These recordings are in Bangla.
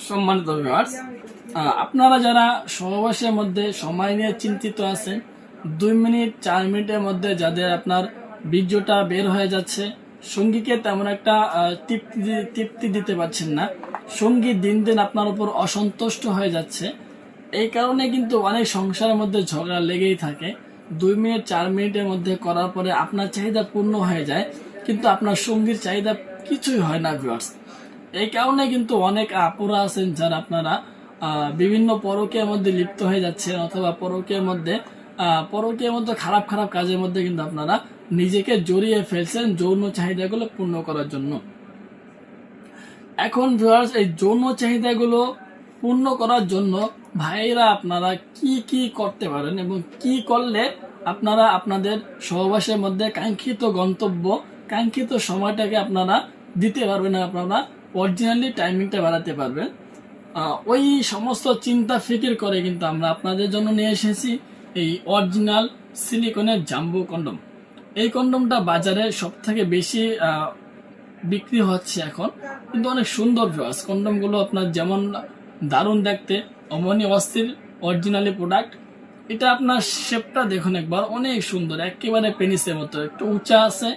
সম্মানিত ভিউয়ার্স, আপনারা যারা সহবাসের মধ্যে সময় নিয়ে চিন্তিত আছেন, 2 মিনিট 4 মিনিটের মধ্যে যাদের আপনার বীর্যটা বের হয়ে যাচ্ছে, সঙ্গীকে তেমন একটা তৃপ্তি দিতে পারছেন না, সঙ্গী দিন দিন আপনার উপর অসন্তুষ্ট হয়ে যাচ্ছে, এই কারণে কিন্তু অনেক সংসারের মধ্যে ঝগড়া লেগেই থাকে। 2 মিনিট 4 মিনিটের মধ্যে করার পরে আপনার চাহিদা পূর্ণ হয়ে যায়, কিন্তু আপনার সঙ্গীর চাহিদা কিছুই হয় না ভিউয়ার্স। এই কারণে কিন্তু অনেক আপুরা আছেন যারা আপনারা বিভিন্ন পরকীয়ার মধ্যে লিপ্ত হয়ে যাচ্ছেন, অথবা পরকীয়ার মধ্যে খারাপ খারাপ কাজের মধ্যে কিন্তু আপনারা নিজেকে জড়িয়ে ফেলছেন যৌন চাহিদাগুলো পূর্ণ করার জন্য। এখন ভিউয়ার্স, এই যৌন চাহিদাগুলো পূর্ণ করার জন্য ভাইরা আপনারা কি কি করতে পারেন এবং কি করলে আপনারা আপনাদের সহবাসের মধ্যে কাঙ্ক্ষিত গন্তব্য, কাঙ্ক্ষিত সময়টাকে আপনারা দিতে পারবেন, আপনারা অরিজিনালি টাইমিংটা বাড়াতে পারবেন। ওই সমস্ত চিন্তা ফিকির করে কিন্তু আমরা আপনাদের জন্য নিয়ে এসেছি এই অরিজিনাল সিলিকনের জাম্বো কন্ডম। এই কন্ডমটা বাজারে সব থেকে বেশি বিক্রি হচ্ছে এখন, কিন্তু অনেক সুন্দর ভিউয়ার্স। কন্ডমগুলো আপনার যেমন দারুণ দেখতে, অমনি অস্থির অরিজিনালি প্রোডাক্ট। এটা আপনার শেপটা দেখুন একবার, অনেক সুন্দর, একেবারে পেনিসের মতো। একটু উঁচা আছে,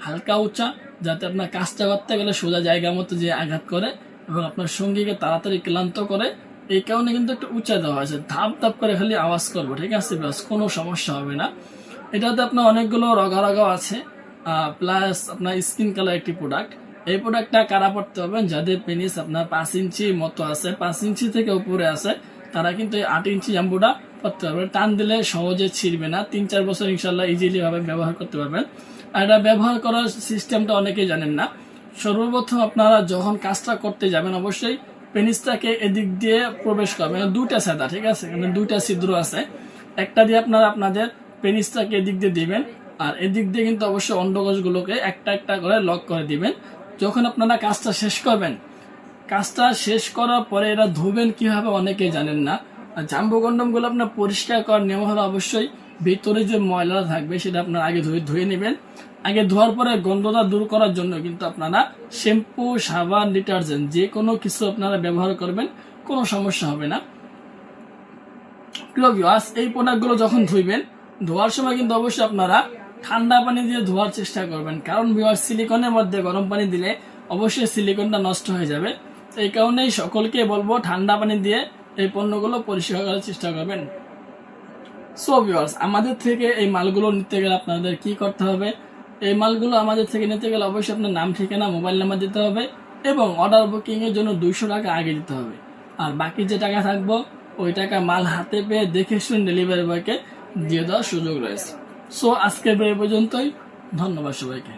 হালকা উঁচা, যাতে আপনার কাজটা করতে গেলে সোজা জায়গার মতো যে আঘাত করে এবং আপনার সঙ্গীকে তাড়াতাড়ি ক্লান্ত করে। এই কারণে কিন্তু একটু উঁচা দেওয়া হয়েছে, ধাপ ধাপ করে খালি আওয়াজ করবো, ঠিক আছে ব্যাস, কোনো সমস্যা হবে না। এটাতে আপনার অনেকগুলো রগা রগাও আছে, প্লাস আপনার স্কিন কালার একটি প্রোডাক্ট। এই প্রোডাক্টটা কারা পড়তে পারবেন? যাদের পেনিস আপনার 5 ইঞ্চি মতো আছে, 5 ইঞ্চি থেকে উপরে আছে, তারা কিন্তু এই 8 ইঞ্চি জাম্বুটা পড়তে পারবেন। টান দিলে সহজে ছিঁড়বে না, 3-4 বছর ইনশাল্লাহ ইজিলি ভাবে ব্যবহার করতে পারবেন। আর এটা ব্যবহার করার সিস্টেমটা অনেকেই জানেন না। সর্বপ্রথম আপনারা যখন কাজটা করতে যাবেন, অবশ্যই পেনিসটাকে এদিক দিয়ে প্রবেশ করবেন। 2টা সেদা, ঠিক আছে, মানে 2টা ছিদ্র আছে, একটা দিয়ে আপনারা আপনাদের পেনিসটাকে এদিক দিয়ে দিবেন, আর এদিক দিয়ে কিন্তু অবশ্যই অন্ডকোষগুলোকে একটা একটা করে লক করে দিবেন। যখন আপনারা কাজটা শেষ করবেন, কাজটা শেষ করার পরে এরা ধুবেন কিভাবে অনেকেই জানেন না। আর জাম্বো কন্ডমগুলো আপনার পরিষ্কার করার নিয়ম হলো, অবশ্যই ভিতরে যে ময়লা থাকবে সেটা আপনার আগে ধুয়ে নেবেন। আগে ধোয়ার পরে গন্ধটা দূর করার জন্য কিন্তু আপনারা শ্যাম্পু, সাবান, ডিটারজেন্ট যে কোনো কিছু আপনারা ব্যবহার করবেন, কোনো সমস্যা হবে না। প্রিয় ভিউয়ার্স, এই প্রোডাক্টগুলো যখন ধুইবেন, ধোয়ার সময় কিন্তু অবশ্যই আপনারা ঠান্ডা পানি দিয়ে ধোয়ার চেষ্টা করবেন, কারণ ভিউয়ার্স সিলিকনের মধ্যে গরম পানি দিলে অবশ্যই সিলিকনটা নষ্ট হয়ে যাবে। এই কারণেই সকলকে বলবো ঠান্ডা পানি দিয়ে এই পণ্যগুলো পরিষ্কার করার চেষ্টা করবেন। সো ভিউয়ার্স, আমাদের থেকে এই মালগুলো নিতে গেলে আপনাদের কি করতে হবে? এই মালগুলো আমাদের থেকে নিতে গেলে অবশ্যই আপনার নাম, ঠিকানা, মোবাইল নাম্বার দিতে হবে এবং অর্ডার বুকিং এর জন্য 200 টাকা আগে দিতে হবে। আর বাকি যে টাকা থাকবো, ওই টাকা মাল হাতে পেয়ে দেখে শুনে ডেলিভারি বয়কে দিয়ে দেওয়ার সুযোগ রয়েছে। সো আজকের এই পর্যন্তই, ধন্যবাদ সবাইকে।